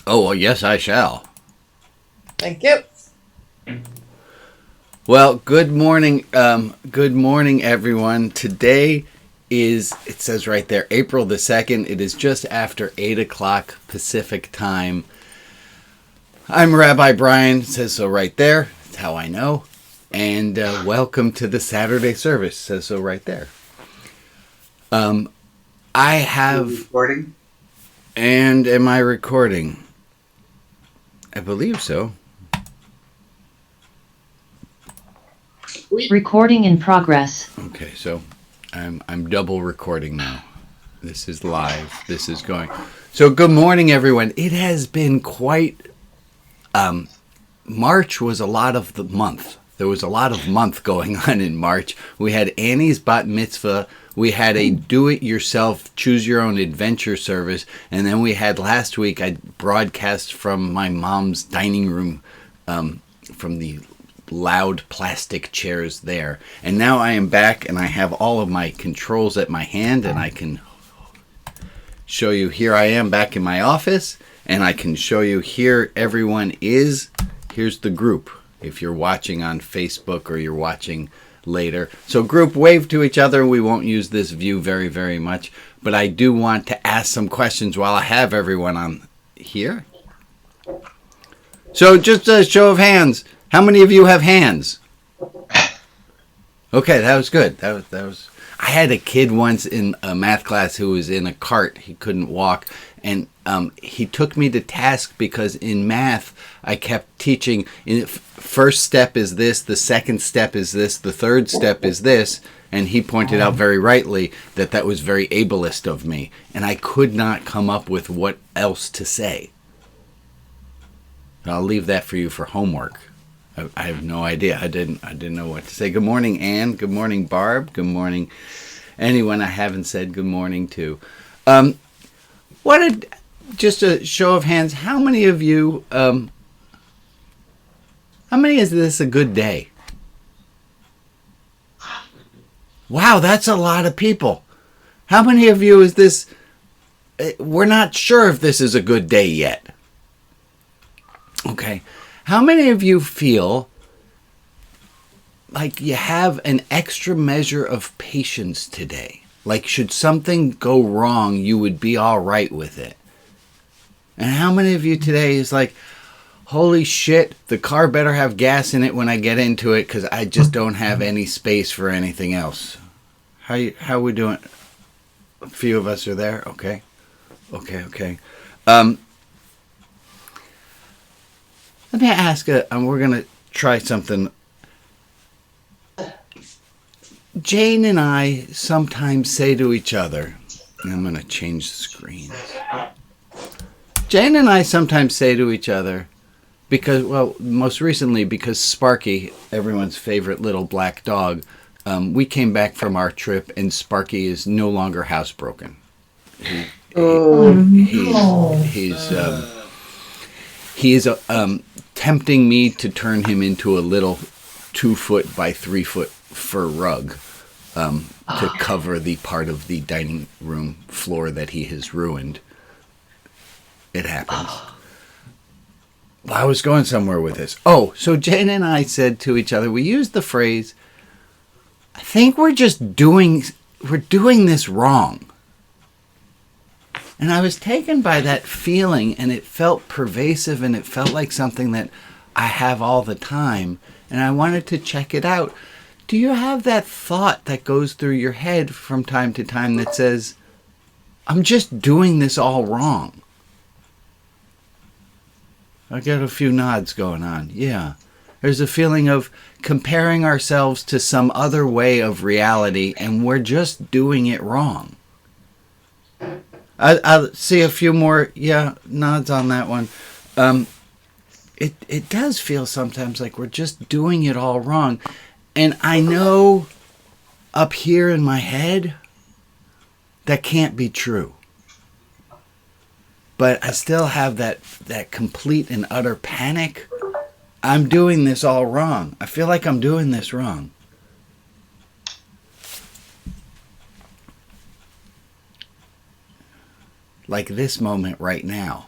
Oh, well, yes, I shall. Thank you. Well, good morning. Good morning, everyone. Today is, it says right there, April the 2nd. It is just after 8 o'clock Pacific time. I'm Rabbi Brian. It says so right there. That's how I know. And welcome to the Saturday service. It says so right there. I have... recording? And am I recording? I believe so. Recording in progress. Okay, so I'm double recording now. This is live. This is going. So good morning, everyone. It has been quite. March was a lot of the month. There was a lot of month going on in March. We had Annie's bat mitzvah. We had a do-it-yourself, choose-your-own-adventure service. And then we had last week, I broadcast from my mom's dining room, from the loud plastic chairs there. And now I am back, and I have all of my controls at my hand, and I can show you. Here I am back in my office, and I can show you here everyone is. Here's the group, if you're watching on Facebook or you're watching later. So group, wave to each other. We won't use this view very, very much, but I do want to ask some questions while I have everyone on here. So just a show of hands. How many of you have hands? Okay, that was good. That was. I had a kid once in a math class who was in a cart. He couldn't walk, and he took me to task because in math I kept teaching. First step is this, the second step is this, the third step is this, and he pointed out very rightly that that was very ableist of me, and I could not come up with what else to say. I'll leave that for you for homework. I have no idea. I didn't know what to say. Good morning, Anne. Good morning, Barb. Good morning, anyone I haven't said good morning to. Just a show of hands. How many of you? How many is this a good day? Wow, that's a lot of people. How many of you is this? We're not sure if this is a good day yet. Okay. How many of you feel like you have an extra measure of patience today? Like, should something go wrong, you would be all right with it? And how many of you today is like, holy shit, the car better have gas in it when I get into it because I just don't have any space for anything else? How we doing? A few of us are there? Okay. Let me ask, and we're going to try something. Jane and I sometimes say to each other, and I'm going to change the screens. Jane and I sometimes say to each other, because, well, most recently because Sparky, everyone's favorite little black dog, we came back from our trip and Sparky is no longer housebroken. He's tempting me to turn him into a little 2-foot by 3-foot fur rug to cover the part of the dining room floor that he has ruined. It happens. Well, I was going somewhere with this. Oh, so Jane and I said to each other, we used the phrase, I think we're doing this wrong. And I was taken by that feeling, and it felt pervasive, and it felt like something that I have all the time, and I wanted to check it out. Do you have that thought that goes through your head from time to time that says, I'm just doing this all wrong? I got a few nods going on. Yeah. There's a feeling of comparing ourselves to some other way of reality, and we're just doing it wrong. I'll see a few more, nods on that one. It does feel sometimes like we're just doing it all wrong. And I know up here in my head, that can't be true. But I still have that complete and utter panic. I'm doing this all wrong. I feel like I'm doing this wrong. Like this moment right now.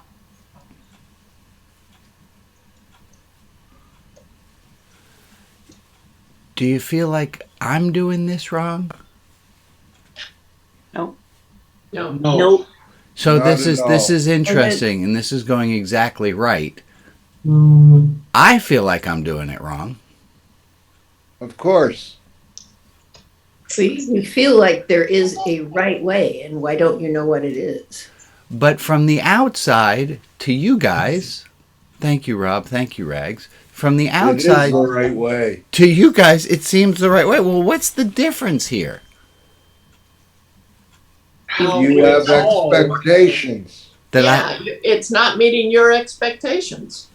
Do you feel like I'm doing this wrong? No. Nope. So Not this at is all. interesting, and this is going exactly right. Mm, I feel like I'm doing it wrong. Of course. See, we feel like there is a right way, and why don't you know what it is? But from the outside to you guys, thank you, Rob, thank you, Rags. From the It is outside the right way. to you guys, it seems the right way. Well, what's the difference here? how You have it's all- expectations. That Yeah, it's not meeting your expectations.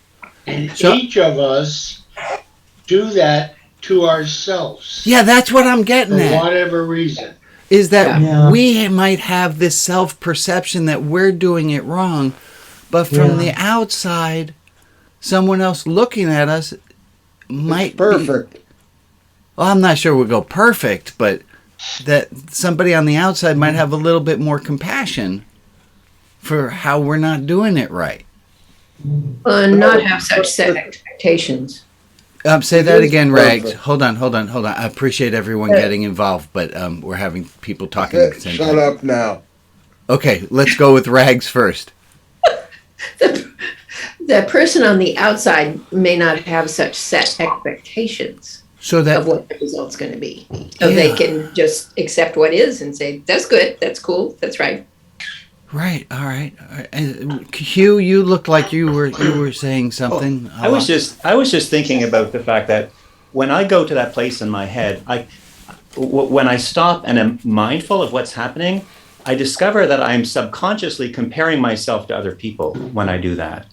And So- each of us do that to ourselves Yeah, that's what I'm getting for at. whatever reason. Is that Yeah. we might have this self-perception that we're doing it wrong, but from the outside, someone else looking at us might It's perfect. well, I'm not sure we'll go perfect, but that somebody on the outside might have a little bit more compassion for how we're not doing it right. And not have such set expectations. Say It that is again, Rags. perfect. Hold on. I appreciate everyone getting involved, but we're having people talking at the same Shut time. up now. Okay, let's go with Rags first. The person on the outside may not have such set expectations So of that what the result's going to be. So they Yeah. can just accept what is and say, that's good, that's cool, that's right. right, all right. And Hugh, you looked like you were saying something. I was just thinking about the fact that when I go to that place in my head, when I stop and am mindful of what's happening, I discover that I'm subconsciously comparing myself to other people when I do that.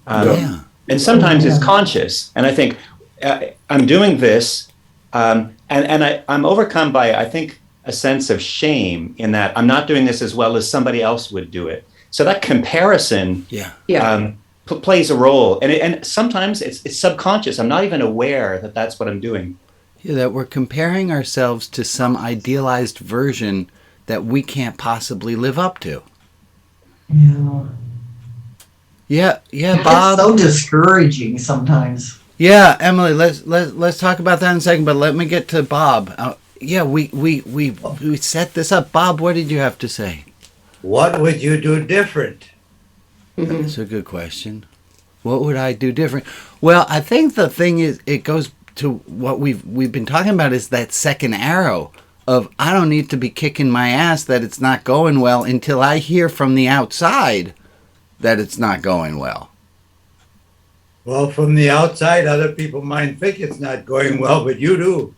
Yeah. And sometimes it's conscious, and I think I'm doing this, and I'm overcome by, I think, a sense of shame in that I'm not doing this as well as somebody else would do it. So that comparison Yeah. Yeah. plays a role, and sometimes it's subconscious. I'm not even aware that that's what I'm doing. Yeah, that we're comparing ourselves to some idealized version that we can't possibly live up to. Yeah. Yeah, It's Bob. so discouraging sometimes. Yeah, Emily, let's talk about that in a second, but let me get to Bob. Yeah, we set this up. Bob, what did you have to say? What would you do different? That's a good question. What would I do different? Well, I think the thing is, it goes to what we've been talking about, is that second arrow of I don't need to be kicking my ass that it's not going well until I hear from the outside that it's not going well. Well, from the outside, other people might think it's not going well, but you do.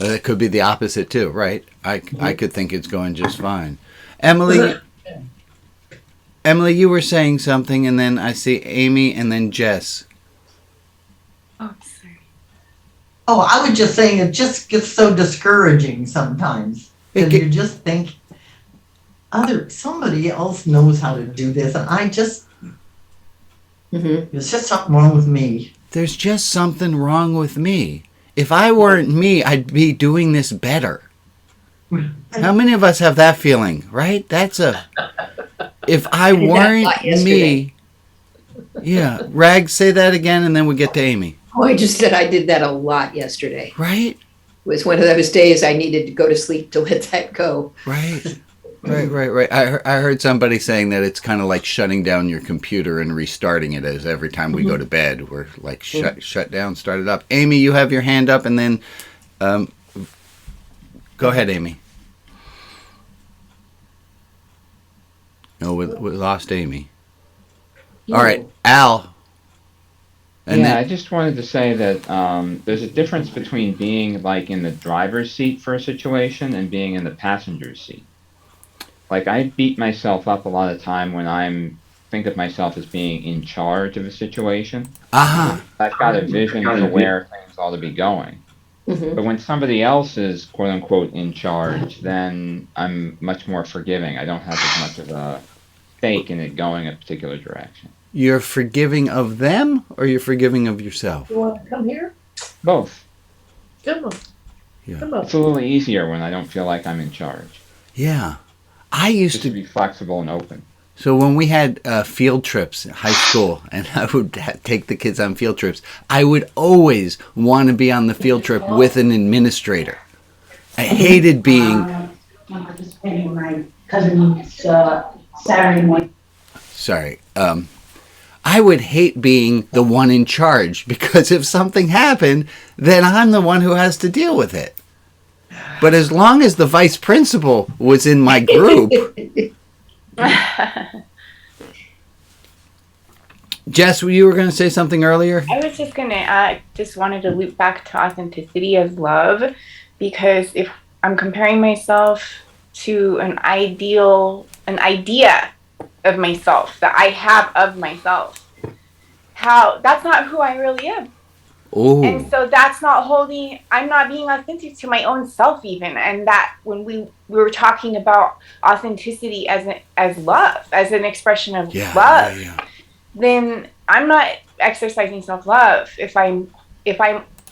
It could be the opposite too, right? I could think it's going just fine. Emily, you were saying something, and then I see Amy, and then Jess. Oh, sorry. Oh, I was just saying it just gets so discouraging sometimes. Because you just think somebody else knows how to do this, and I just there's just something wrong with me. There's just something wrong with me. If I weren't me, I'd be doing this better. How many of us have that feeling, right? If I did that a weren't lot yesterday. me. Yeah. Rag, say that again, and then we get to Amy. Oh, I just said I did that a lot yesterday. Right? It was one of those days I needed to go to sleep to let that go. Right. Right. I heard somebody saying that it's kind of like shutting down your computer and restarting it, as every time we go to bed, we're like shut down, start it up. Amy, you have your hand up, and then go ahead, Amy. No, we lost Amy. All right, Al. And I just wanted to say that there's a difference between being like in the driver's seat for a situation and being in the passenger's seat. Like I beat myself up a lot of time when think of myself as being in charge of a situation. I've got a vision of where things ought to be going. But when somebody else is quote unquote in charge, then I'm much more forgiving. I don't have as much of a stake in it going a particular direction. You're forgiving of them, or you're forgiving of yourself? You want to come here? Both. Come on. Yeah. Come on. It's a little easier when I don't feel like I'm in charge. Yeah. I used Just to to be flexible and open. So when we had field trips in high school, and I would take the kids on field trips, I would always want to be on the field trip with an administrator. I hated being. I'm participating in my cousin's Saturday morning. Sorry. I would hate being the one in charge, because if something happened, then I'm the one who has to deal with it. But as long as the vice principal was in my group. Jess, you were going to say something earlier? I was just going to just wanted to loop back to authenticity of love, because if I'm comparing myself to an idea of myself that I have of myself, that's not who I really am. Ooh. And so that's I'm not being authentic to my own self even. And that when we were talking about authenticity as love, as an expression of love, then I'm not exercising self-love if I'm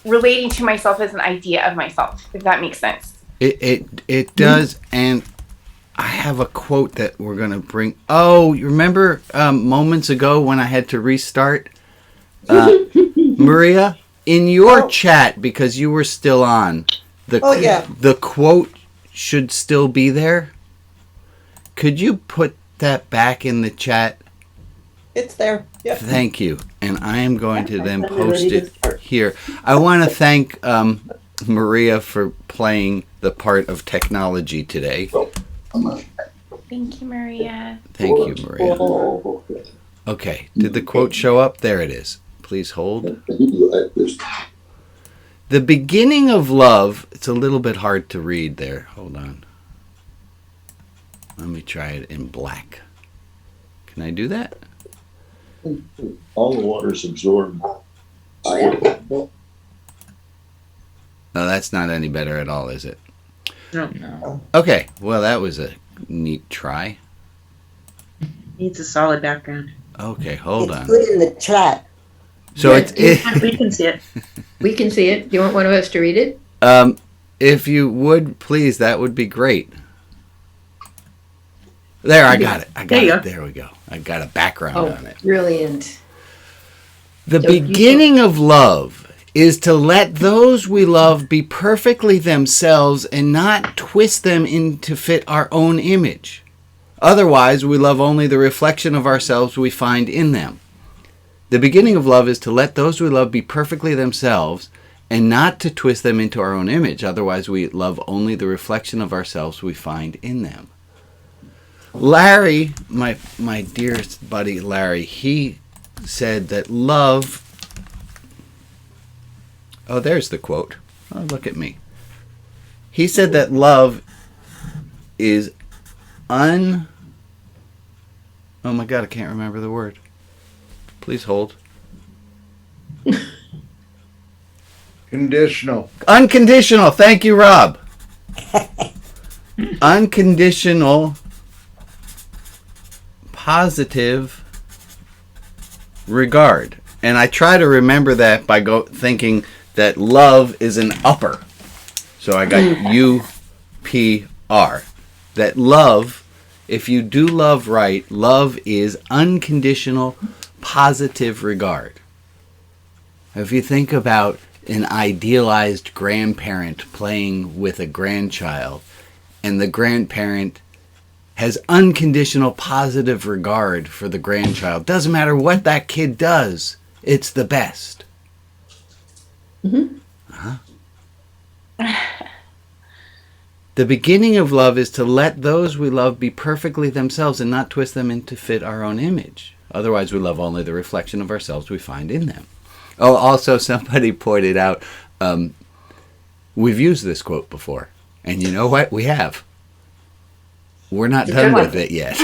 relating to myself as an idea of myself, if that makes sense. It does. And I have a quote that we're going to bring. Oh, you remember moments ago when I had to restart? Maria, in your chat, because you were still on, the quote should still be there. Could you put that back in the chat? It's there. Yep. Thank you. And I am going to then post it here. I want to thank Maria for playing the part of technology today. Thank you, Maria. Thank you, Maria. Okay. Did the quote show up? There it is. Please hold. The beginning of love. It's a little bit hard to read there. Hold on. Let me try it in black. Can I do that? All the water's absorbed. No, that's not any better at all, is it? No. Okay, well, that was a neat try. Needs a solid background. Okay, hold on. Good in the chat. So we can see it. We can see it. Do you want one of us to read it? If you would, please, that would be great. There, I got it. There we go. I got a background on it. Brilliant. The beginning of love is to let those we love be perfectly themselves and not twist them in to fit our own image. Otherwise, we love only the reflection of ourselves we find in them. The beginning of love is to let those we love be perfectly themselves and not to twist them into our own image. Otherwise, we love only the reflection of ourselves we find in them. Larry, my dearest buddy Larry, he said that love... Oh, there's the quote. Oh, look at me. He said that love is Oh my God, I can't remember the word. Please hold. Conditional. Unconditional. Thank you, Rob. Unconditional, positive regard. And I try to remember that by thinking that love is an upper. So I got UPR. That love, if you do love right, love is unconditional, positive regard. If you think about an idealized grandparent playing with a grandchild, and the grandparent has unconditional positive regard for the grandchild, doesn't matter what that kid does, it's the best. Mm-hmm. The beginning of love is to let those we love be perfectly themselves and not twist them in to fit our own image. Otherwise, we love only the reflection of ourselves we find in them. Oh, also, somebody pointed out, we've used this quote before. And you know what? We have. We're not done with it yet.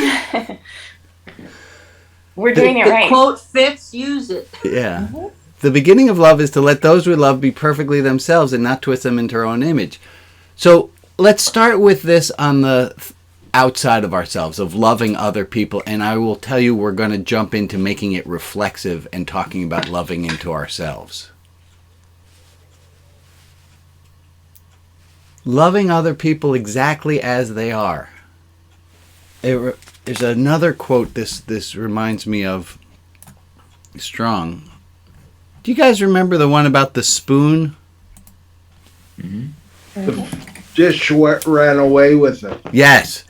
We're doing it right. The quote fits, use it. Yeah. Mm-hmm. The beginning of love is to let those we love be perfectly themselves and not twist them into our own image. So let's start with this on the outside of ourselves, of loving other people. And I will tell you, we're going to jump into making it reflexive and talking about loving into ourselves. Loving other people exactly as they are. there's another quote this reminds me of strong. Do you guys remember the one about the spoon? Mm-hmm. The dish ran away with it. Yes.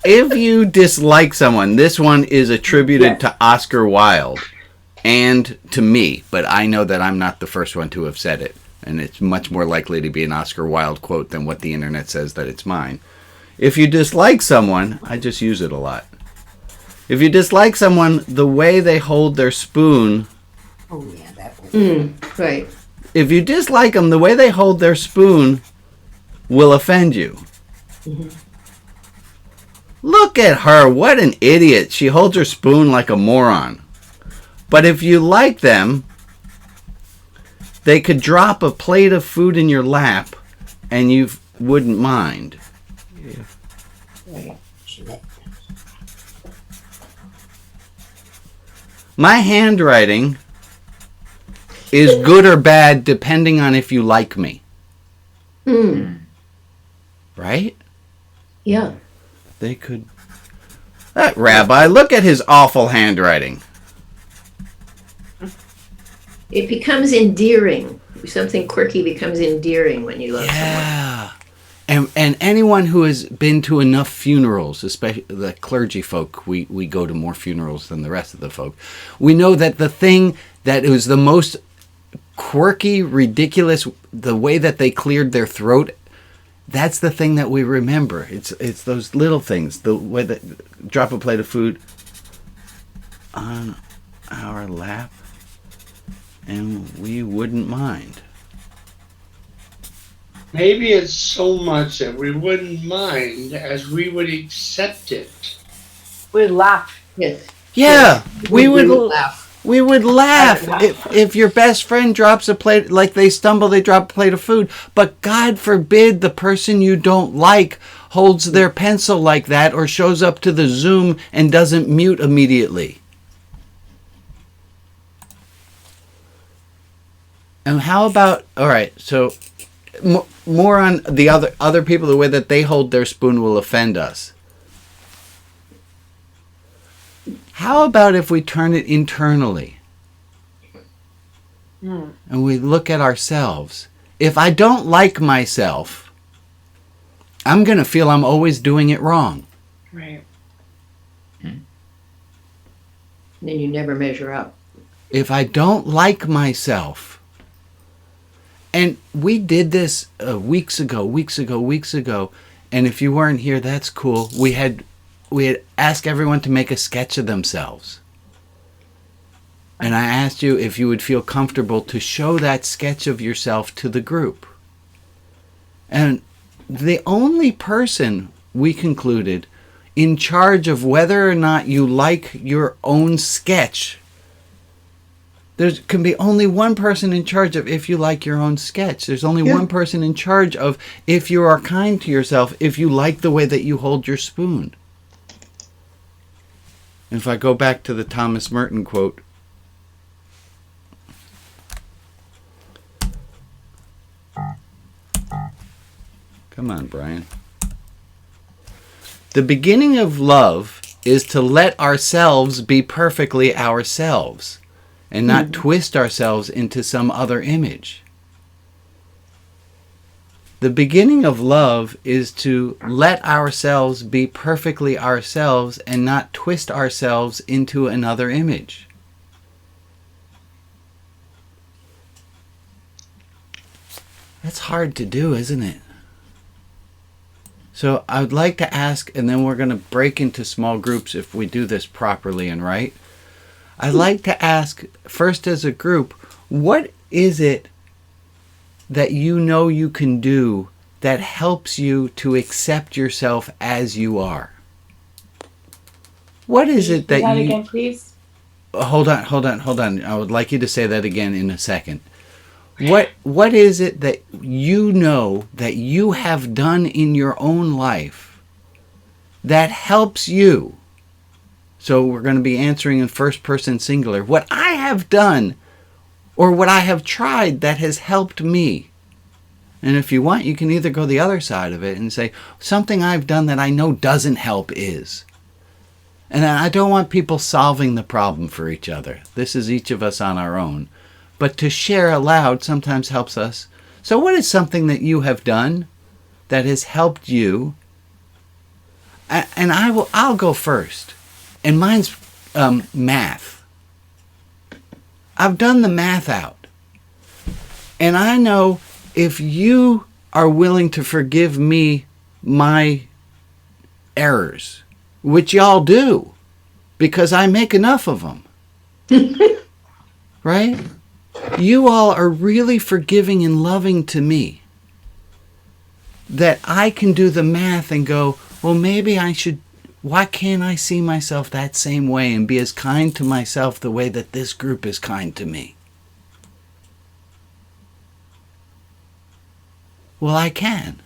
If you dislike someone, this one is attributed to Oscar Wilde and to me, but I know that I'm not the first one to have said it, and it's much more likely to be an Oscar Wilde quote than what the internet says that it's mine. If you dislike someone, I just use it a lot. If you dislike someone, the way they hold their spoon... Oh, yeah, that one. Right. If you dislike them, the way they hold their spoon will offend you. Mm-hmm. Look at her. What an idiot. She holds her spoon like a moron. But if you like them, they could drop a plate of food in your lap and you wouldn't mind. Yeah. Right. My handwriting is good or bad depending on if you like me. Right? Yeah. They could... That rabbi, look at his awful handwriting. It becomes endearing. Something quirky becomes endearing when you love someone. And anyone who has been to enough funerals, especially the clergy folk, we go to more funerals than the rest of the folk. We know that the thing that was the most quirky, ridiculous, the way that they cleared their throat, that's the thing that we remember. It's those little things, the way that drop a plate of food on our lap, and we wouldn't mind. Maybe it's so much that we wouldn't mind as we would accept it. We'd laugh. Yes. Yeah, we would laugh. We would laugh if your best friend drops a plate, like they stumble, they drop a plate of food. But God forbid the person you don't like holds their pencil like that or shows up to the Zoom and doesn't mute immediately. And how about, all right, so more on the other people, the way that they hold their spoon will offend us. How about if we turn it internally and we look at ourselves? If I don't like myself, I'm going to feel I'm always doing it wrong. Right. Then you never measure up. If I don't like myself, and we did this weeks ago, and if you weren't here, that's cool. We had asked everyone to make a sketch of themselves. And I asked you if you would feel comfortable to show that sketch of yourself to the group. And the only person, we concluded, in charge of whether or not you like your own sketch, there can be only one person in charge of if you like your own sketch. There's only one person in charge of if you are kind to yourself, if you like the way that you hold your spoon. If I go back to the Thomas Merton quote, come on, Brian. The beginning of love is to let ourselves be perfectly ourselves and not twist ourselves into some other image. The beginning of love is to let ourselves be perfectly ourselves and not twist ourselves into another image. That's hard to do, isn't it? So I would like to ask, and then we're going to break into small groups if we do this properly and right. I'd like to ask, first as a group, what is it that you know you can do that helps you to accept yourself as you are? What is it that you... again, please? Hold on. I would like you to say that again in a second. What is it that you know that you have done in your own life that helps you? So we're going to be answering in first person singular. What I have done or what I have tried that has helped me. And if you want, you can either go the other side of it and say, something I've done that I know doesn't help is. And I don't want people solving the problem for each other. This is each of us on our own. But to share aloud sometimes helps us. So what is something that you have done that has helped you? And I'll go first. And mine's math. I've done the math out. And I know if you are willing to forgive me my errors, which y'all do, because I make enough of them, right? You all are really forgiving and loving to me, that I can do the math and go, well, maybe I should, why can't I see myself that same way and be as kind to myself the way that this group is kind to me? Well, I can.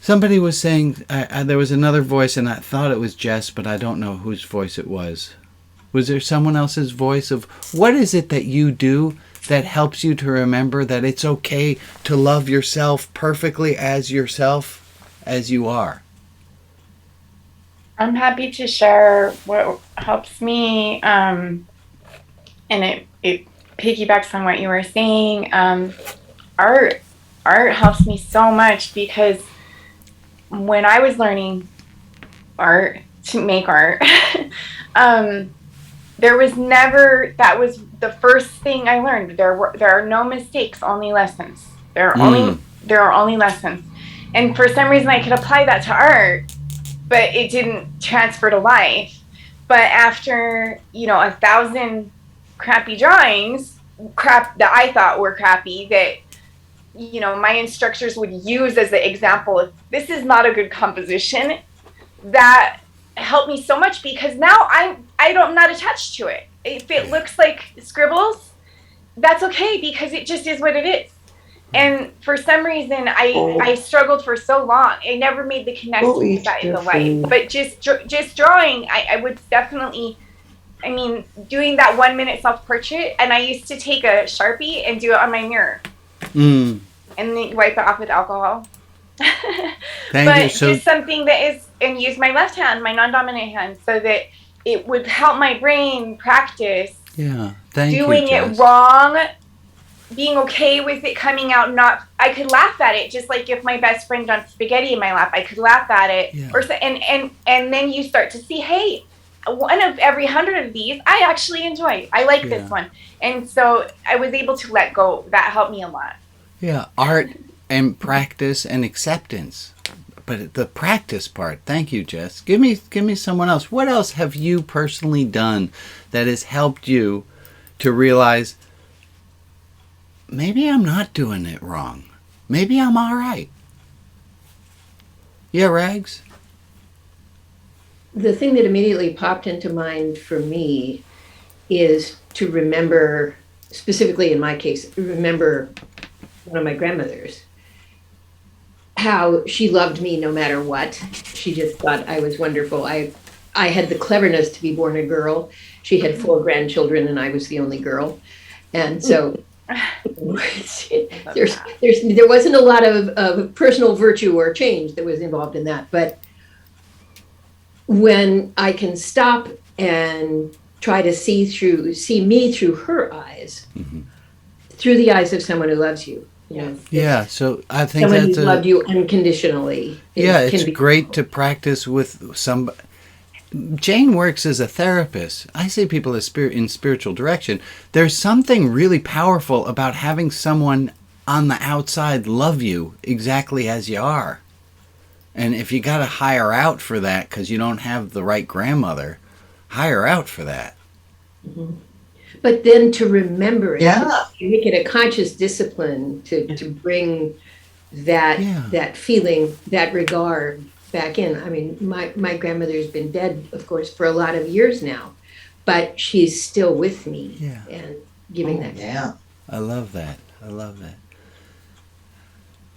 Somebody was saying, there was another voice, and I thought it was Jess, but I don't know whose voice it was. Was there someone else's voice of, what is it that you do that helps you to remember that it's okay to love yourself perfectly as yourself, as you are? I'm happy to share what helps me, and it piggybacks on what you were saying. Art helps me so much, because when I was learning art, to make art, there was never, that was the first thing I learned. There are no mistakes, only lessons. There are only lessons. And for some reason I could apply that to art, but it didn't transfer to life. But after, 1,000 crappy drawings, crap that I thought were crappy, that my instructors would use as the example of, this is not a good composition, that helped me so much, because now I'm not attached to it. If it looks like scribbles, that's okay, because it just is what it is. And for some reason, I struggled for so long. I never made the connection with that in the life. But just drawing, I would definitely, doing that 1 minute self-portrait, and I used to take a Sharpie and do it on my mirror. And then wipe it off with alcohol. But just something that is, and use my left hand, my non-dominant hand, so that it would help my brain practice doing it wrong, being okay with it coming out. I could laugh at it, just like if my best friend dumped spaghetti in my lap, I could laugh at it. And then you start to see, hey, one of every 100 of these I actually enjoy. I like this one. And so I was able to let go. That helped me a lot. Yeah, art and practice and acceptance. But the practice part, thank you, Jess. Give me someone else. What else have you personally done that has helped you to realize, maybe I'm not doing it wrong. Maybe I'm all right. Yeah, Rags? The thing that immediately popped into mind for me is to remember, specifically in my case, remember one of my grandmothers, how she loved me no matter what. She just thought I was wonderful. I had the cleverness to be born a girl. She had 4 grandchildren and I was the only girl. And so there wasn't a lot of personal virtue or change that was involved in that. But when I can stop and try to see me through her eyes, through the eyes of someone who loves you. Yeah, so I think someone that's who loved you unconditionally. It's great to practice with somebody. Jane works as a therapist. I see people as in spiritual direction. There's something really powerful about having someone on the outside love you exactly as you are. And if you got to hire out for that because you don't have the right grandmother, hire out for that. But then to remember it, you make it a conscious discipline to bring that feeling, that regard back in. I mean, my grandmother's been dead, of course, for a lot of years now, but she's still with me and giving that. Yeah. I love that.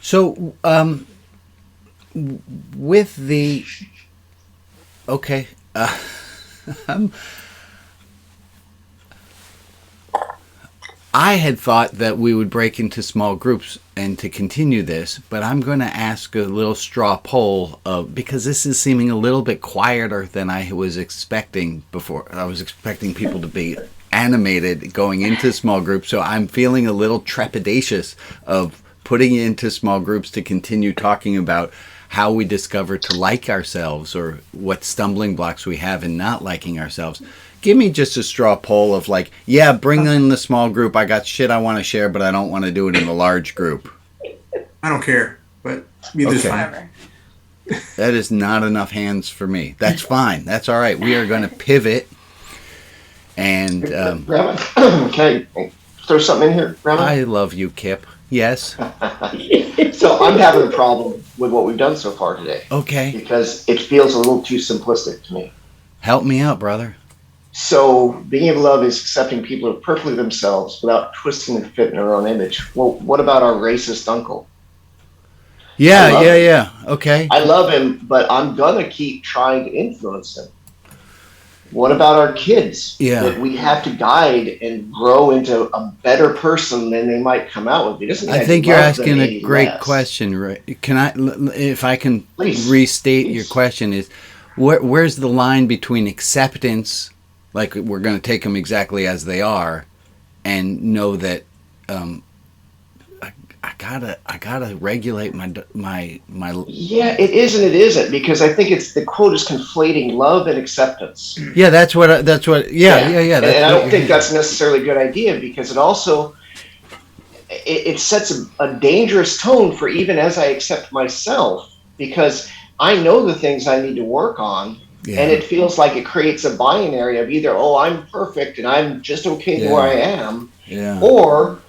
So, with the, I had thought that we would break into small groups and to continue this, but I'm going to ask a little straw poll because this is seeming a little bit quieter than I was expecting before. I was expecting people to be animated going into small groups, so I'm feeling a little trepidatious of putting it into small groups to continue talking about how we discover to like ourselves or what stumbling blocks we have in not liking ourselves. Give me just a straw poll of like, yeah, bring in the small group. I got shit I want to share, but I don't want to do it in the large group. I don't care, but either's fine. That is not enough hands for me. That's fine. That's all right. We are going to pivot. And Rabbi, can I throw something in here, Rabbi? I love you, Kip. Yes. So I'm having a problem with what we've done so far today. Okay. Because it feels a little too simplistic to me. Help me out, brother. So being able to love is accepting people who are perfectly themselves without twisting and fit in their own image. Well, what about our racist uncle? Yeah. Okay. I love him, but I'm going to keep trying to influence him. What about our kids? Yeah. That we have to guide and grow into a better person than they might come out with. It doesn't mean I think you're love them asking a any great less. question. Right? Can I, if I can Please. restate your question, is where's the line between acceptance, like we're going to take them exactly as they are, and know that I gotta regulate my. Yeah, it is and it isn't, because I think it's the quote is conflating love and acceptance. Yeah, that's what. Yeah. And I don't think that's necessarily a good idea, because it also it sets a dangerous tone for even as I accept myself, because I know the things I need to work on. Yeah. And it feels like it creates a binary of either, oh, I'm perfect and I'm just okay where I am, or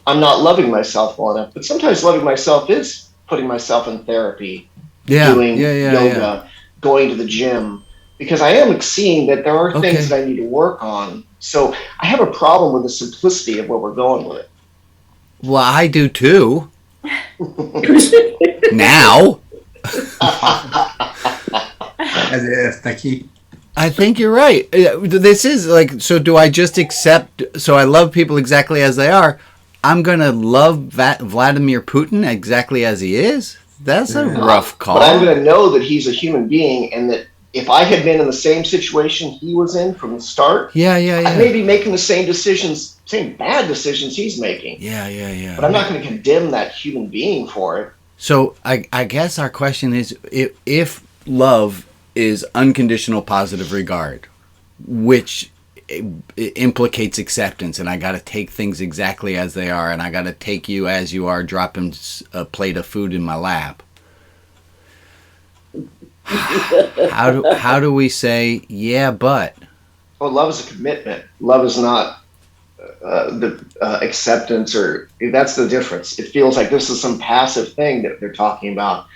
I'm not loving myself well enough. But sometimes loving myself is putting myself in therapy, doing yoga, going to the gym, because I am seeing that there are things that I need to work on. So I have a problem with the simplicity of where we're going with it. Well, I do too. Now. I think you're right. This is like, so do I just accept, so I love people exactly as they are. I'm going to love Vladimir Putin exactly as he is? That's a rough call. But I'm going to know that he's a human being, and that if I had been in the same situation he was in from the start, I may be making the same decisions, same bad decisions he's making. Yeah. But I'm not going to condemn that human being for it. So I guess our question is, if love is unconditional positive regard, which implicates acceptance, and I got to take things exactly as they are, and I got to take you as you are, dropping a plate of food in my lap. How do we say, yeah, but? Well, love is a commitment. Love is not the acceptance, or that's the difference. It feels like this is some passive thing that they're talking about,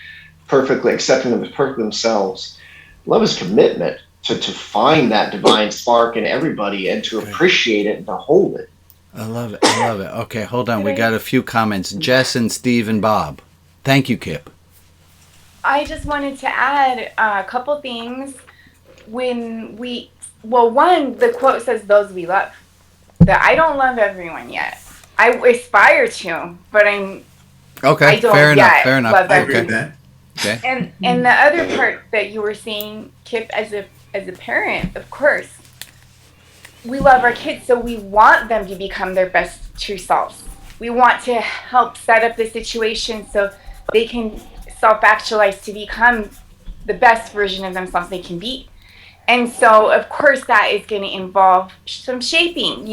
perfectly accepting them as perfect themselves. Love is commitment to find that divine spark in everybody and to appreciate it and to hold it. I love it. Okay, hold on. We got a few comments. Jess and Steve and Bob. Thank you, Kip. I just wanted to add a couple things. One, the quote says, those we love. That I don't love everyone yet. I aspire to, but I don't fair enough. love I everyone. agree with that. Okay. And the other part that you were saying, Kip, as a parent, of course, we love our kids, so we want them to become their best true selves. We want to help set up the situation so they can self-actualize to become the best version of themselves they can be. And so, of course, that is going to involve some shaping,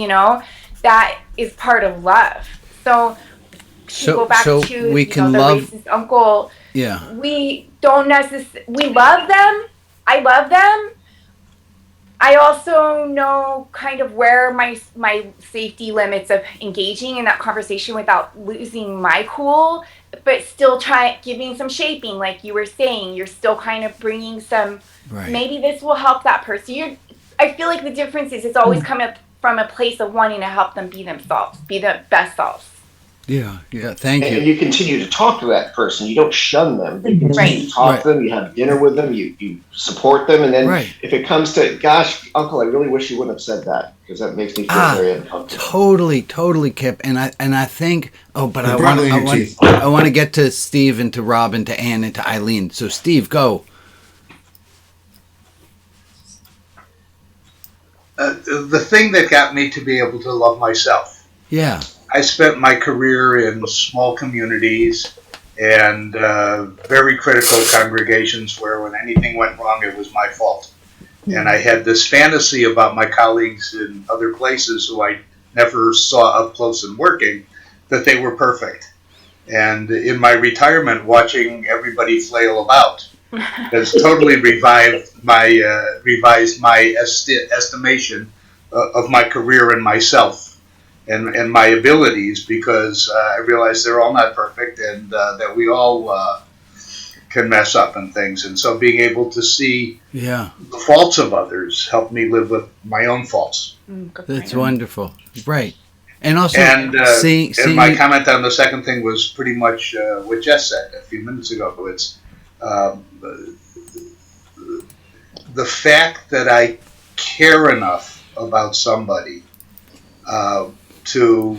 that is part of love. So go back to the racist uncle. Yeah. We don't we love them. I love them. I also know kind of where my safety limits of engaging in that conversation without losing my cool, but still giving some shaping, like you were saying. You're still kind of bringing some, maybe this will help that person. I feel like the difference is it's always coming up from a place of wanting to help them be themselves, be the best selves. Yeah. Thank you. And you continue to talk to that person. You don't shun them. You continue to talk to them. You have dinner with them. You support them. And then if it comes to, gosh, Uncle, I really wish you wouldn't have said that, because that makes me feel very uncomfortable. Totally, Kip. And I think. Oh, but I want to get to Steve and to Rob and to Ann and to Eileen. So Steve, go. The thing that got me to be able to love myself. Yeah. I spent my career in small communities and very critical congregations where when anything went wrong, it was my fault. And I had this fantasy about my colleagues in other places who I never saw up close and working, that they were perfect. And in my retirement, watching everybody flail about has totally revised my estimation of my career and myself. And my abilities, because I realize they're all not perfect, and that we all can mess up and things. And so being able to see the faults of others helped me live with my own faults. That's wonderful. Right. And also, seeing my comment on the second thing was pretty much what Jess said a few minutes ago. It's the fact that I care enough about somebody to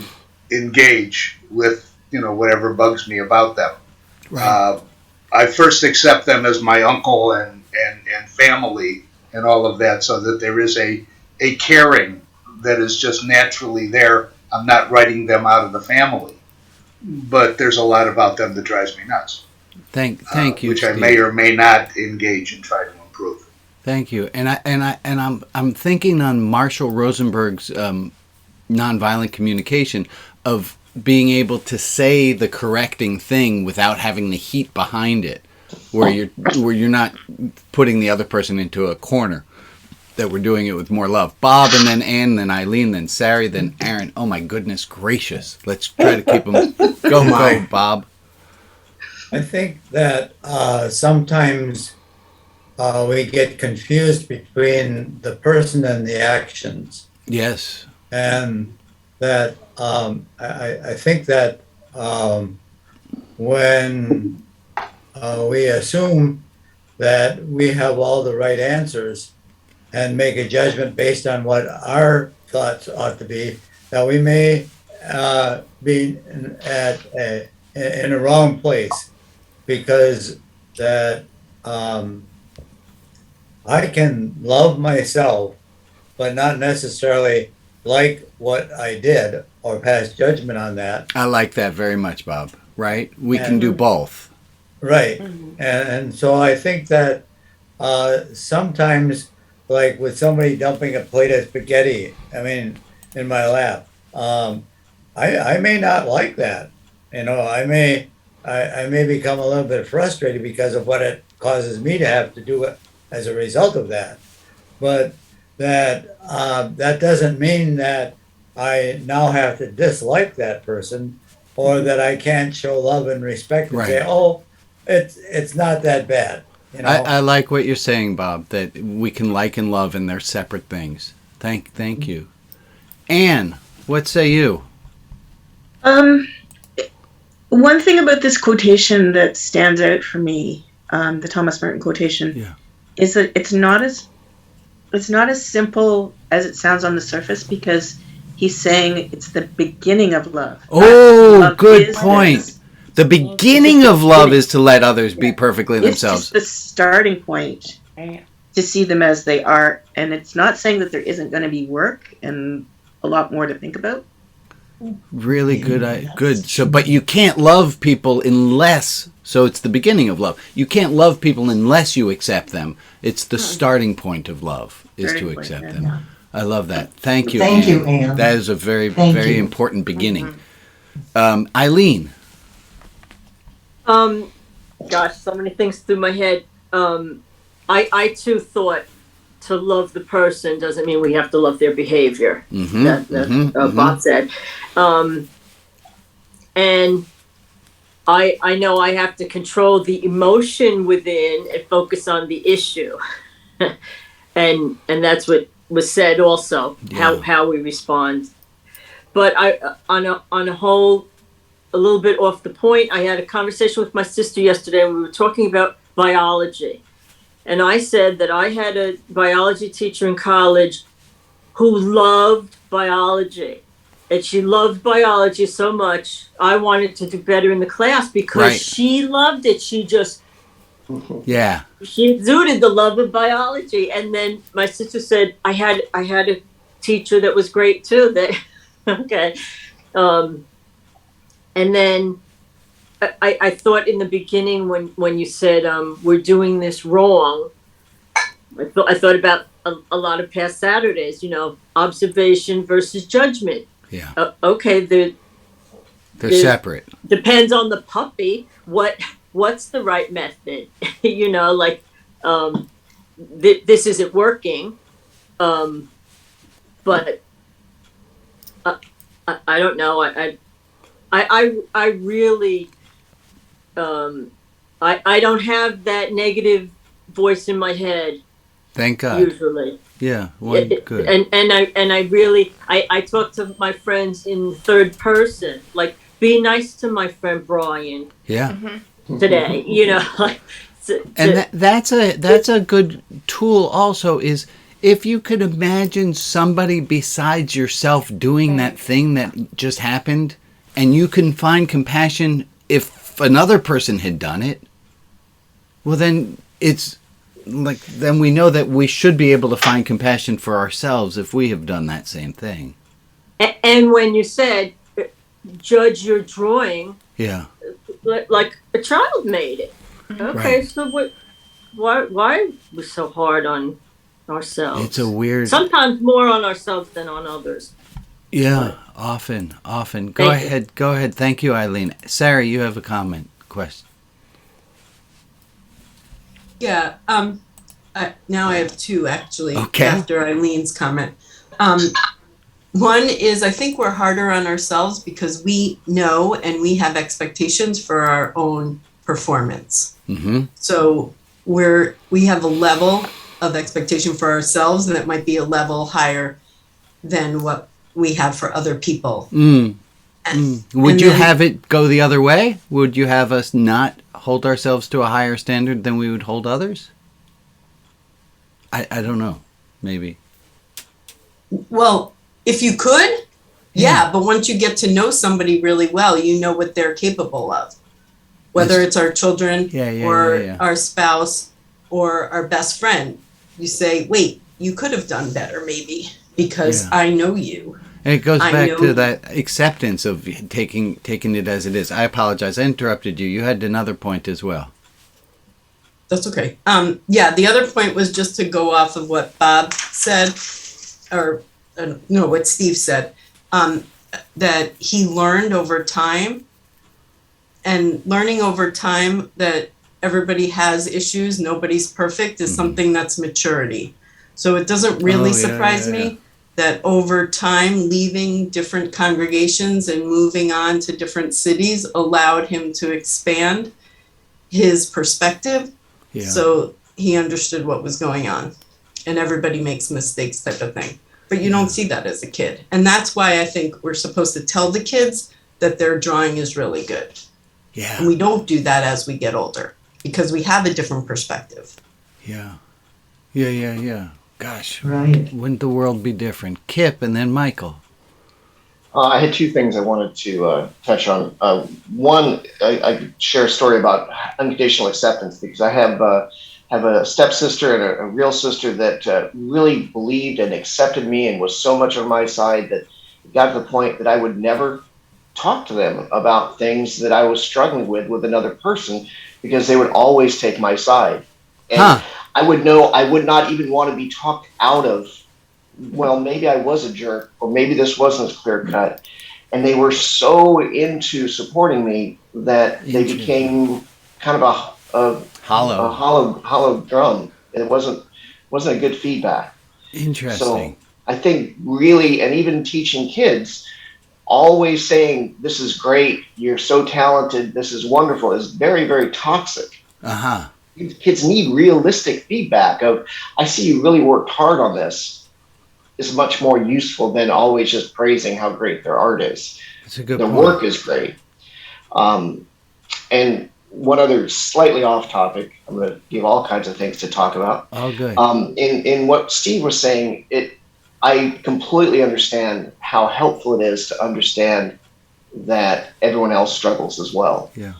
engage with, whatever bugs me about them. Right. I first accept them as my uncle and family and all of that, so that there is a caring that is just naturally there. I'm not writing them out of the family, but there's a lot about them that drives me nuts. Thank you, which Steve. I may or may not engage and try to improve. Thank you, and I'm thinking on Marshall Rosenberg's nonviolent communication of being able to say the correcting thing without having the heat behind it, where you're not putting the other person into a corner, that we're doing it with more love. Bob, and then Ann, then Eileen, then Sari, then Aaron. Oh my goodness gracious. Let's try to keep them. Go, Bob. I think that sometimes we get confused between the person and the actions. Yes. And that I think that when we assume that we have all the right answers and make a judgment based on what our thoughts ought to be, that we may be in a wrong place, because that I can love myself, but not necessarily like what I did or pass judgment on that. I like that very much, Bob. Right? We can do both. Right. And so I think that sometimes, like with somebody dumping a plate of spaghetti, in my lap, I may not like that. I may become a little bit frustrated because of what it causes me to have to do as a result of that. But that doesn't mean that I now have to dislike that person, or that I can't show love and respect and say, oh, it's not that bad. I like what you're saying, Bob, that we can like and love and they're separate things. Thank you. Ann, what say you? One thing about this quotation that stands out for me, the Thomas Merton quotation, is that it's not as simple as it sounds on the surface, because he's saying it's the beginning of love. Oh, good point. The beginning of love is to let others be perfectly themselves. It's just the starting point to see them as they are. And it's not saying that there isn't going to be work and a lot more to think about. Really good. Good. So, but you can't love people unless, so it's the beginning of love. You can't love people unless you accept them. It's the starting point of love is to accept them. Yeah. I love that. Thank you, Ann. Thank you, Ann. That is a very, very important beginning. Eileen. Gosh, so many things through my head. I too thought to love the person doesn't mean we have to love their behavior. Bob said. And I know I have to control the emotion within and focus on the issue. and that's what was said also, how we respond. But on a whole a little bit off the point. I had a conversation with my sister yesterday, and we were talking about biology. And I said that I had a biology teacher in college who loved biology. And she loved biology so much, I wanted to do better in the class because she loved it. She just, she exuded the love of biology. And then my sister said, I had a teacher that was great too. That and then I thought in the beginning when you said we're doing this wrong, I thought about a lot of past Saturdays, observation versus judgment. Yeah. Okay, they're separate. Depends on the puppy. What's the right method? This isn't working. But I don't know. I really I don't have that negative voice in my head. Thank God. Usually. Yeah. Well, good. And I really talk to my friends in third person. Like, be nice to my friend Brian. Yeah. Today, and that's a good tool. Also, is if you could imagine somebody besides yourself doing that thing that just happened, and you can find compassion if another person had done it. Well, then it's. Then we know that we should be able to find compassion for ourselves if we have done that same thing. And when you said, judge your drawing, like a child made it. Okay, so why are we so hard on ourselves? It's a weird. Sometimes more on ourselves than on others. Yeah, often. Go ahead. Thank you, Eileen. Sarah, you have a question. Yeah. Now I have two, actually, okay. After Eileen's comment. One is, I think we're harder on ourselves because we know and we have expectations for our own performance. Mm-hmm. So we have a level of expectation for ourselves, and it might be a level higher than what we have for other people. Would you have it go the other way? Would you have us not hold ourselves to a higher standard than we would hold others? I don't know. Maybe. Well, if you could, yeah. But once you get to know somebody really well, you know what they're capable of. Whether it's our children or our spouse or our best friend. You say, wait, you could have done better maybe because I know you. And it goes back to that acceptance of taking it as it is. I apologize. I interrupted you. You had another point as well. That's okay. The other point was just to go off of what Bob said, or what Steve said, that he learned over time, and learning over time that everybody has issues, nobody's perfect, is something that's maturity. So it doesn't really surprise me that over time, leaving different congregations and moving on to different cities allowed him to expand his perspective. So he understood what was going on, and everybody makes mistakes type of thing. But you don't see that as a kid. And that's why I think we're supposed to tell the kids that their drawing is really good. Yeah. And we don't do that as we get older because we have a different perspective. Yeah. Gosh. Right. Wouldn't the world be different? Kip and then Michael. I had two things I wanted to touch on. One, I share a story about unconditional acceptance because I have a stepsister and a real sister that really believed and accepted me and was so much on my side that it got to the point that I would never talk to them about things that I was struggling with another person because they would always take my side. And I would not even want to be talked out of, well, maybe I was a jerk, or maybe this wasn't as clear cut. And they were so into supporting me that they became kind of a hollow drum. It wasn't a good feedback. Interesting. So I think really, and even teaching kids, always saying, this is great, you're so talented, this is wonderful, is very, very toxic. Kids need realistic feedback of, I see you really worked hard on this. Is much more useful than always just praising how great their art is. That's a good point. Their work is great. And one other slightly off topic, I'm going to give all kinds of things to talk about. Oh, good. In what Steve was saying, I completely understand how helpful it is to understand that everyone else struggles as well. Yeah.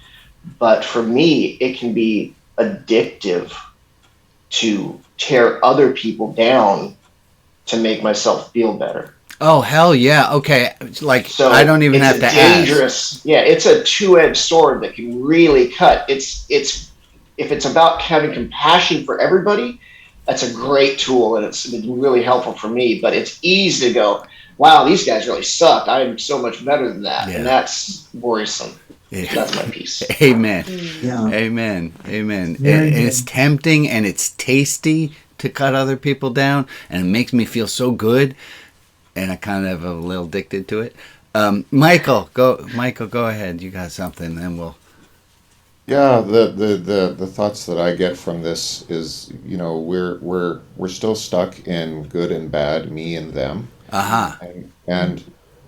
But for me, it can be addictive to tear other people down to make myself feel better. Oh, hell yeah. Okay. Like, So I don't even have to ask. Yeah, it's a two-edged sword that can really cut. If it's about having compassion for everybody, that's a great tool, and it's been really helpful for me. But it's easy to go, wow, these guys really suck. I'm so much better than that. Yeah. And that's worrisome. Yeah. That's my piece. Amen. Yeah. Amen. Amen. Very And it's tempting and it's tasty to cut other people down, and it makes me feel so good, and I kind of a little addicted to it. Michael, go ahead. You got something, then we'll. Yeah, the thoughts that I get from this is, we're still stuck in good and bad, me and them. Uh-huh. And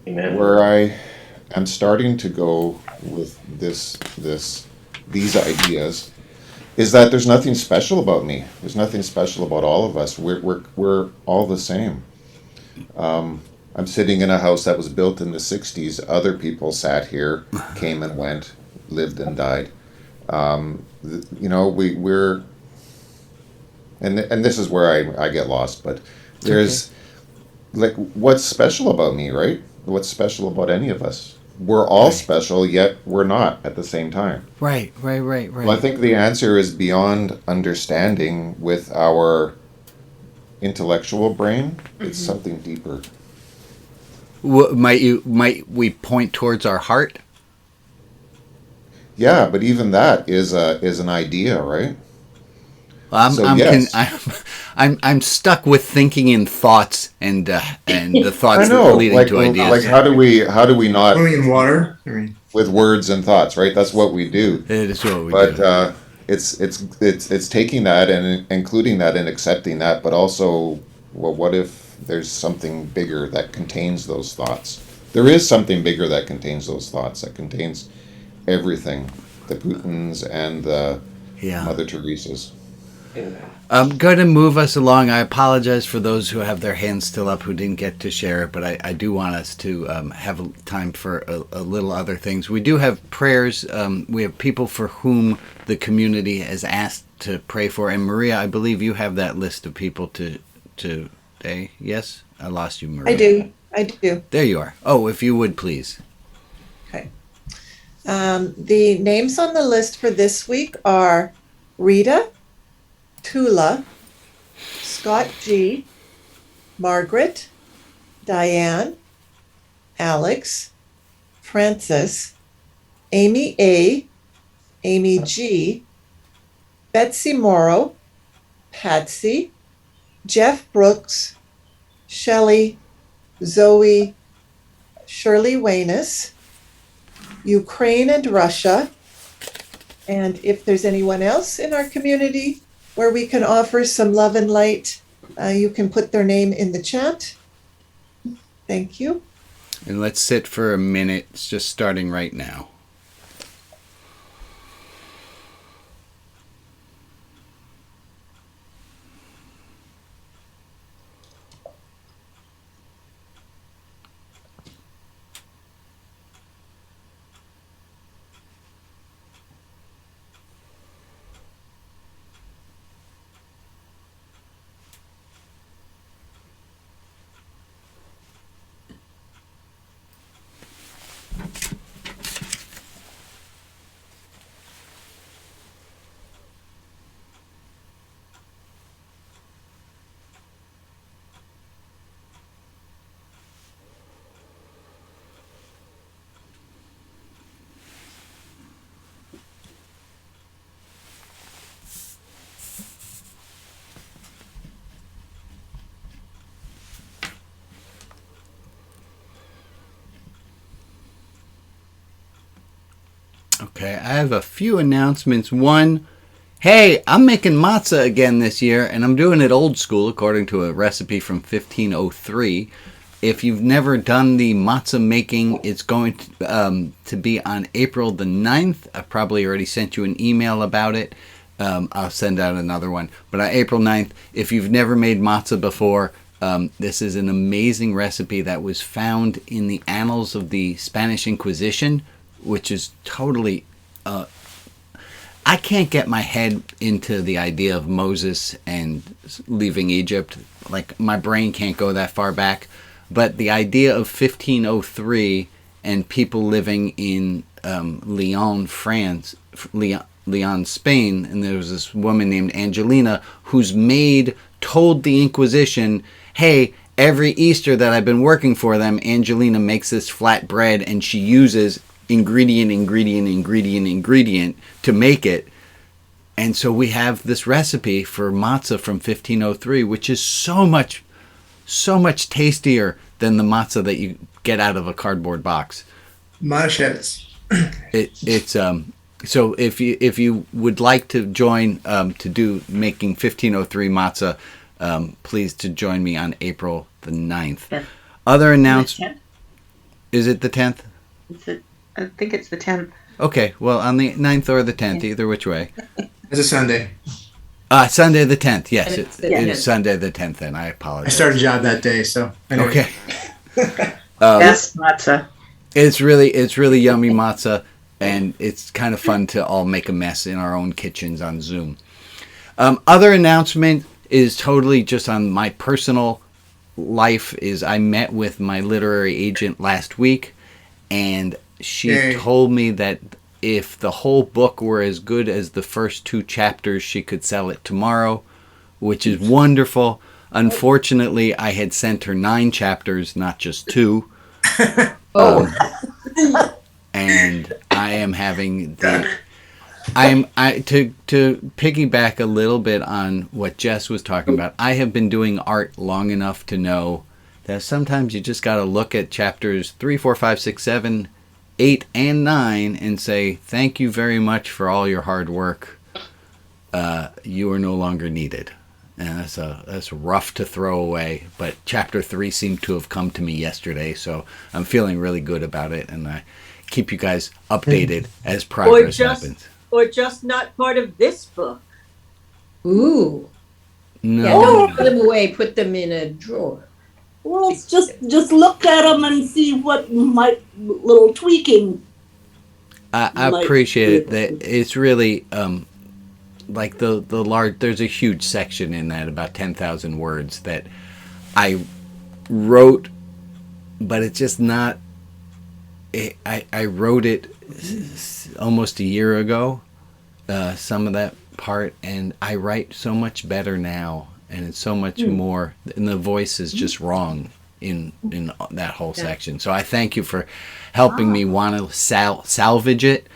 Amen. where I am starting to go with these ideas is that there's nothing special about me. There's nothing special about all of us. We're all the same. I'm sitting in a house that was built in the 60s. Other people sat here, came and went, lived and died. We're and this is where I get lost, but there's like, what's special about me, right? What's special about any of us? We're all special, yet we're not at the same time. Right. Well, I think the answer is beyond understanding with our intellectual brain. It's something deeper. Might we point towards our heart? Yeah, but even that is an idea, right? I'm stuck with thinking in thoughts and the thoughts leading to ideas. Like how do we not Swimming in water? with words and thoughts, right? That's what we do. It is what we do. But it's taking that and including that and accepting that, but also, well, what if there's something bigger that contains those thoughts? There is something bigger that contains those thoughts, that contains everything, the Putins and the Mother Teresa's. I'm going to move us along. I apologize for those who have their hands still up who didn't get to share it, but I do want us to have time for a little other things. We do have prayers. We have people for whom the community has asked to pray for. And Maria, I believe you have that list of people today. Yes? I lost you, Maria. I do. There you are. Oh, if you would, please. Okay. The names on the list for this week are Rita, Tula, Scott G, Margaret, Diane, Alex, Francis, Amy A, Amy G, Betsy Morrow, Patsy, Jeff Brooks, Shelley, Zoe, Shirley Wayness, Ukraine and Russia, and if there's anyone else in our community where we can offer some love and light, you can put their name in the chat. Thank you. And let's sit for a minute. It's just starting right now. Okay, I have a few announcements. One, hey, I'm making matzah again this year, and I'm doing it old school according to a recipe from 1503. If you've never done the matzah making, it's going to be on April the 9th. I probably already sent you an email about it. I'll send out another one. But on April 9th, if you've never made matzah before, this is an amazing recipe that was found in the annals of the Spanish Inquisition, which is totally... I can't get my head into the idea of Moses and leaving Egypt. Like, my brain can't go that far back. But the idea of 1503 and people living in Lyon, France, Lyon, Spain, and there was this woman named Angelina whose maid told the Inquisition, hey, every Easter that I've been working for them, Angelina makes this flat bread and she uses ingredient to make it. And so we have this recipe for matzah from 1503, which is so much tastier than the matzah that you get out of a cardboard box. Mashes. It's so if you would like to join to do making 1503 matzah, please to join me on April the 9th. Yeah. Other announcements. Is it the 10th? I think it's the 10th. Okay, well, on the 9th or the 10th, either which way. It's a Sunday. Sunday the 10th, yes. And It is Sunday the 10th, and I I apologize. started a job that day, so anyway. Okay. Yes, matzah. It's really yummy matzah, and it's kind of fun to all make a mess in our own kitchens on Zoom. Other announcement is totally just on my personal life. Is I met with my literary agent last week, and she told me that if the whole book were as good as the first 2 chapters, she could sell it tomorrow, which is wonderful. Unfortunately, I had sent her 9 chapters, not just 2. And I am having to piggyback a little bit on what Jess was talking about. I have been doing art long enough to know that sometimes you just got to look at chapters 3, 4, 5, 6, 7, 8, and 9 and say, thank you very much for all your hard work. You are no longer needed. And that's rough to throw away. But chapter 3 seemed to have come to me yesterday, so I'm feeling really good about it. And I keep you guys updated as progress happens. Or just not part of this book. Ooh. No. Yeah, don't put them away. Put them in a drawer. Well, it's just look at them and see what might little tweaking. I appreciate it. That it's really like the large. There's a huge section in that, about 10,000 words, that I wrote, but it's just not. I wrote it almost a year ago. Some of that part, and I write so much better now. And it's so much more, and the voice is just wrong in that whole section. So I thank you for helping me want to salvage it.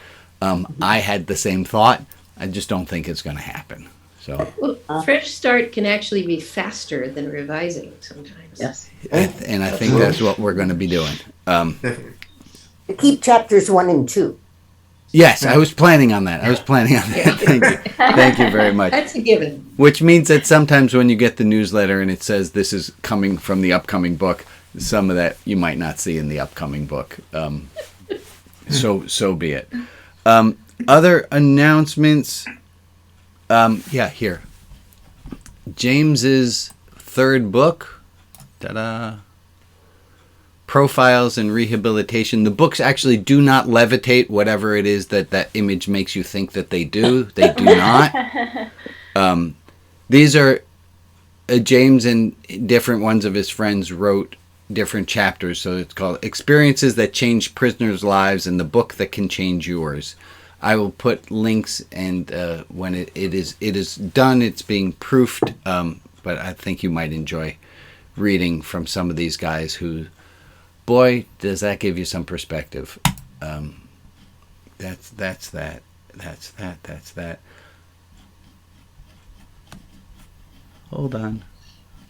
I had the same thought. I just don't think it's going to happen. So fresh start can actually be faster than revising sometimes. Yes. And I think that's what we're going to be doing. Keep chapters 1 and 2. Yes, I was planning on that. Thank you. Thank you very much. That's a given. Which means that sometimes when you get the newsletter and it says this is coming from the upcoming book, some of that you might not see in the upcoming book. So be it. Other announcements. Here. James's 3rd book. Ta-da. Profiles and Rehabilitation. The books actually do not levitate, whatever it is that image makes you think that they do. They do not. These are James and different ones of his friends wrote different chapters. So it's called Experiences That Change Prisoners' Lives and the Book That Can Change Yours. I will put links, and when it is done, it's being proofed. But I think you might enjoy reading from some of these guys who... Boy, does that give you some perspective. That's that. Hold on.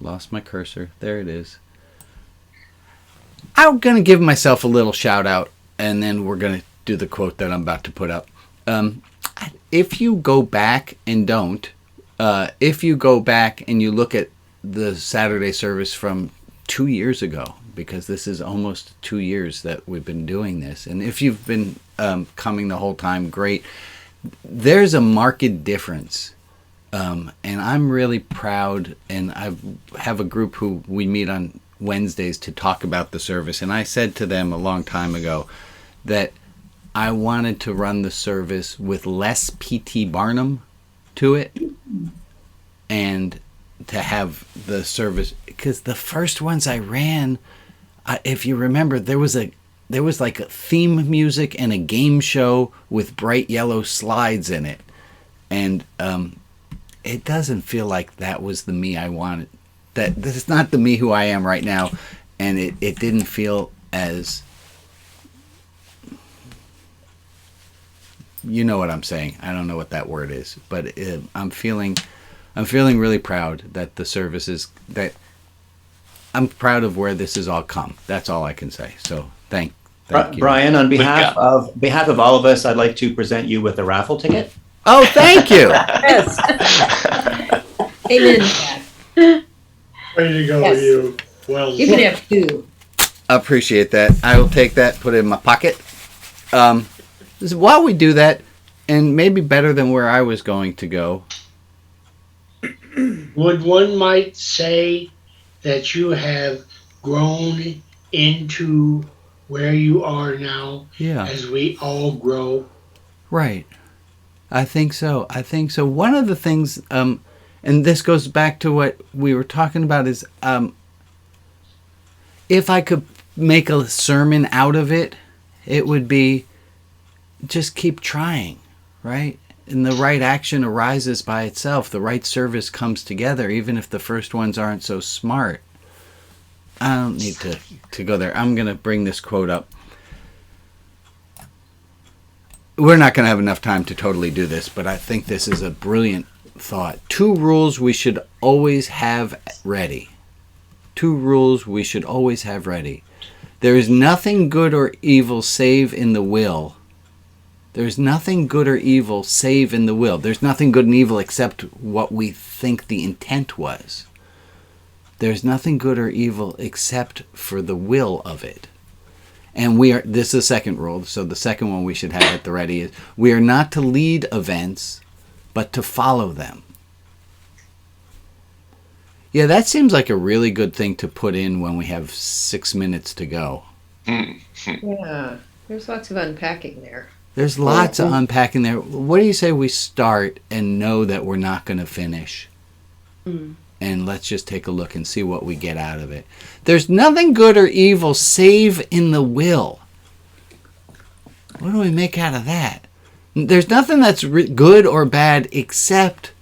Lost my cursor. There it is. I'm going to give myself a little shout out, and then we're going to do the quote that I'm about to put up. If you go back and if you go back and you look at the Saturday service from 2 years ago, because this is almost 2 years that we've been doing this. And if you've been coming the whole time, great. There's a marked difference. And I'm really proud, and I have a group who we meet on Wednesdays to talk about the service. And I said to them a long time ago that I wanted to run the service with less P.T. Barnum to it, and to have the service, because the first ones I ran, if you remember, there was like a theme music and a game show with bright yellow slides in it, and it doesn't feel like that was the me I wanted. That this is not the me who I am right now, and it didn't feel as, you know what I'm saying. I don't know what that word is, but I'm feeling really proud that the services, that I'm proud of where this has all come. That's all I can say. So thank you, Brian. On behalf of all of us, I'd like to present you with a raffle ticket. Oh, thank you. Yes. Amen. Way to go, Yes. you. Well, You can have two. Appreciate that. I will take that, put it in my pocket. While we do that, and maybe better than where I was going to go. would one might say that you have grown into where you are now, Yeah. as we all grow? Right. I think so. One of the things, and this goes back to what we were talking about, is if I could make a sermon out of it, it would be just keep trying, right? And the right action arises by itself. The right service comes together, even if the first ones aren't so smart. I don't need to go there. I'm going to bring this quote up. We're not going to have enough time to totally do this, but I think this is a brilliant thought. 2 rules we should always have ready. 2 rules we should always have ready. There is nothing good or evil save in the will. There's nothing good or evil save in the will. There's nothing good and evil except what we think the intent was. There's nothing good or evil except for the will of it. And this is the second rule, so the second one we should have at the ready is, we are not to lead events, but to follow them. Yeah, that seems like a really good thing to put in when we have 6 minutes to go. Yeah, there's lots of unpacking there. There's lots of unpacking there. What do you say we start and know that we're not going to finish? And let's just take a look and see what we get out of it. There's nothing good or evil save in the will. What do we make out of that? There's nothing that's good or bad except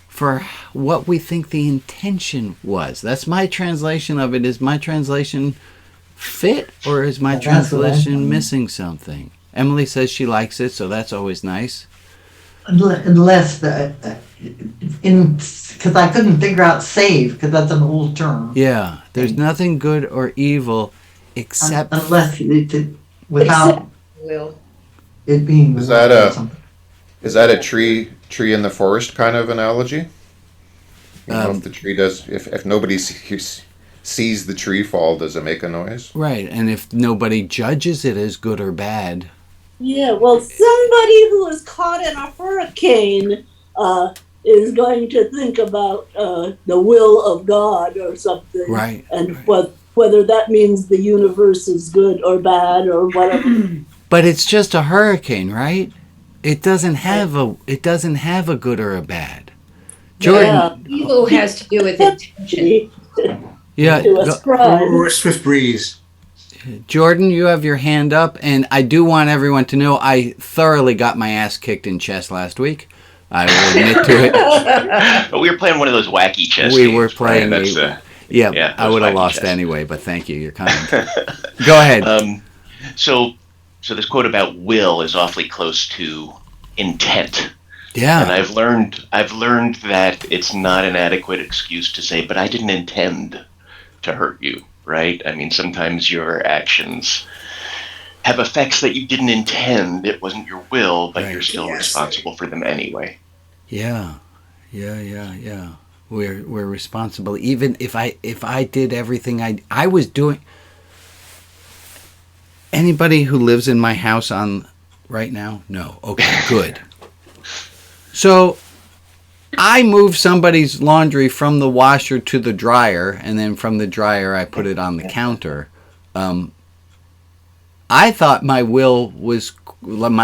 for what we think the intention was. That's my translation of it. Is my translation fit, or is my translation missing something? Emily says she likes it, so that's always nice. Unless because I couldn't figure out save, because that's an old term. Yeah, there's nothing good or evil except unless without will it being. Is that a tree in the forest kind of analogy? You know, if the tree does, if nobody sees the tree fall, does it make a noise? Right, and if nobody judges it as good or bad. Yeah, well, somebody who is caught in a hurricane is going to think about the will of God or something. Right. And whether that means the universe is good or bad or whatever. But it's just a hurricane, right? It doesn't have a good or a bad. Jordan, evil has to do with intention. Yeah. Or a swift breeze. Jordan, you have your hand up, and I do want everyone to know I thoroughly got my ass kicked in chess last week. I will admit to it. But we were playing one of those wacky chess We games. were playing. Right? Yeah, I would have lost chess. anyway, but thank you. You're kind. Go ahead. So this quote about will is awfully close to intent. Yeah. And I've learned that it's not an adequate excuse to say, but I didn't intend to hurt you, right? I mean, sometimes your actions have effects that you didn't intend. It wasn't your will, but you're still responsible for them anyway. Yeah. We're responsible. Even if I did everything I was doing. Anybody who lives in my house on right now? No. Okay, good. So I move somebody's laundry from the washer to the dryer, and then from the dryer I put it on the counter. I thought my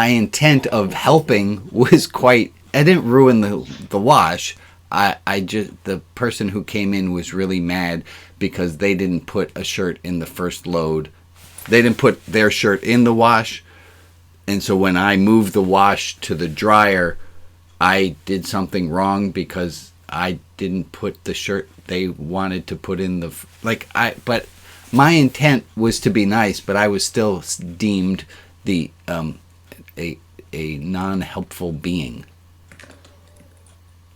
intent of helping was quite. I didn't ruin the wash. The person who came in was really mad because they didn't put a shirt in the first load. They didn't put their shirt in the wash, and so when I moved the wash to the dryer, I did something wrong because I didn't put the shirt they wanted to put in but my intent was to be nice, but I was still deemed a non-helpful being.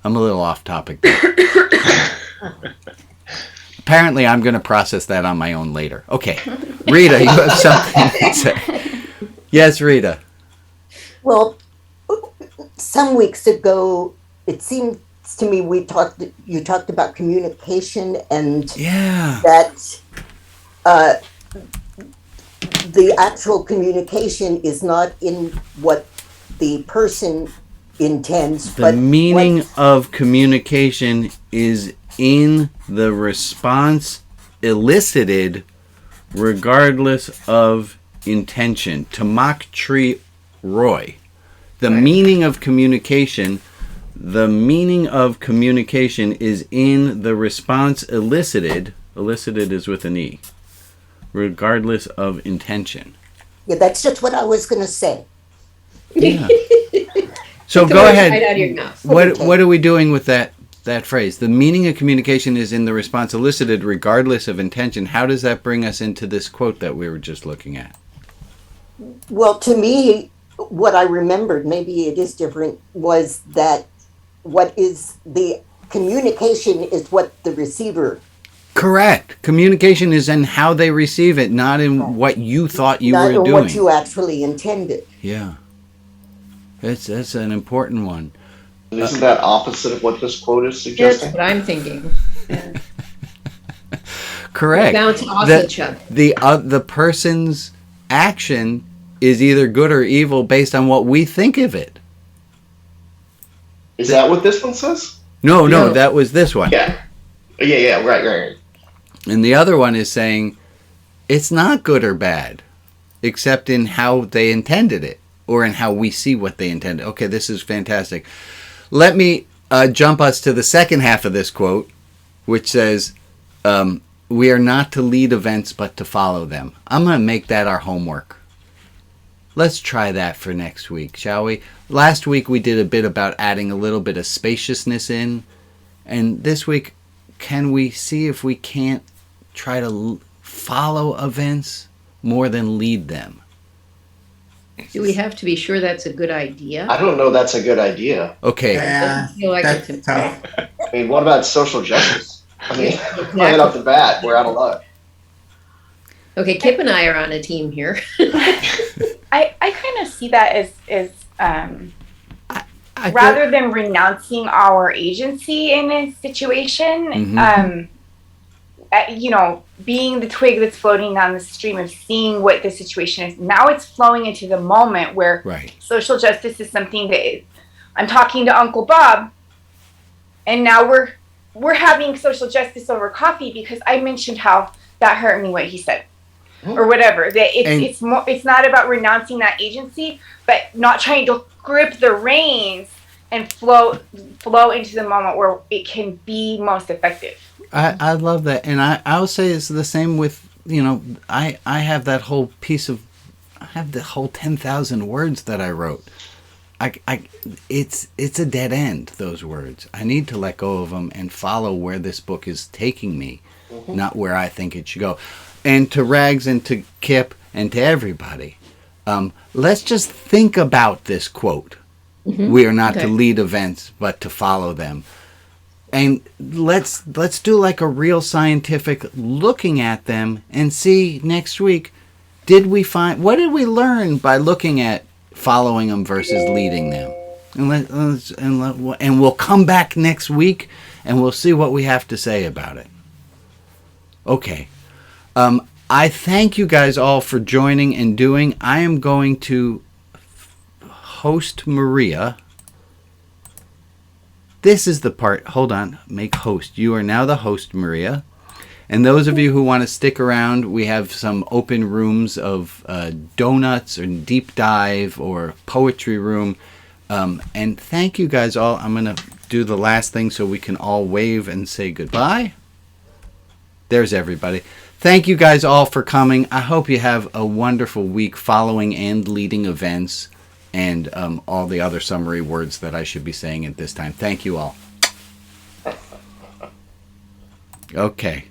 I'm a little off topic there. Apparently, I'm going to process that on my own later. Okay. Rita, you have something to say. Yes, Rita. Well, some weeks ago, it seems to me you talked about communication and that the actual communication is not in what the person intends. The meaning of communication is in the response elicited regardless of intention. Tamak Roy. The meaning of communication is in the response elicited is with an E, regardless of intention. Yeah, that's just what I was going to say. Yeah. So go ahead. Right out of your mouth. What are we doing with that phrase? The meaning of communication is in the response elicited regardless of intention. How does that bring us into this quote that we were just looking at? Well, to me, what I remembered, maybe it is different, was that what is the communication is what the receiver. Correct. Communication is in how they receive it, not in what you thought you were doing. Not in what you actually intended. Yeah. That's an important one. Isn't that opposite of what this quote is suggesting? That's what I'm thinking. Correct. Bounce off each other. The person's action is either good or evil based on what we think of it. Is that what this one says? No, that was this one. Yeah, right. And the other one is saying it's not good or bad, except in how they intended it, or in how we see what they intended. Okay, this is fantastic. Let me jump us to the second half of this quote, which says, we are not to lead events, but to follow them. I'm going to make that our homework. Let's try that for next week, shall we? Last week we did a bit about adding a little bit of spaciousness in. And this week, can we see if we can't try to follow events more than lead them? Do we have to be sure that's a good idea? I don't know that's a good idea. Okay. Yeah, doesn't feel like that's it's tough. I mean, what about social justice? I mean, right off the bat, we're out of luck. Okay, Kip and I are on a team here. I kind of see that as rather than renouncing our agency in a situation, being the twig that's floating down the stream of seeing what the situation is. Now it's flowing into the moment where social justice is something that I'm talking to Uncle Bob, and now we're having social justice over coffee because I mentioned how that hurt me what he said. Or whatever. That it's not about renouncing that agency, but not trying to grip the reins and flow into the moment where it can be most effective. I love that, and I'll say it's the same with I have that whole I have the whole 10,000 words that I wrote. It's a dead end, those words. I need to let go of them and follow where this book is taking me, not where I think it should go. And to Rags and to Kip and to everybody, let's just think about this quote. We are not to lead events, but to follow them. And let's do like a real scientific looking at them and see next week, what did we learn by looking at following them versus leading them? And we'll come back next week and we'll see what we have to say about it. Okay. I thank you guys all for joining and doing. I am going to host Maria. This is the part. Hold on. Make host. You are now the host, Maria. And those of you who want to stick around, we have some open rooms of donuts or deep dive or poetry room. And thank you guys all. I'm going to do the last thing so we can all wave and say goodbye. There's everybody. Thank you guys all for coming. I hope you have a wonderful week following and leading events and all the other summary words that I should be saying at this time. Thank you all. Okay.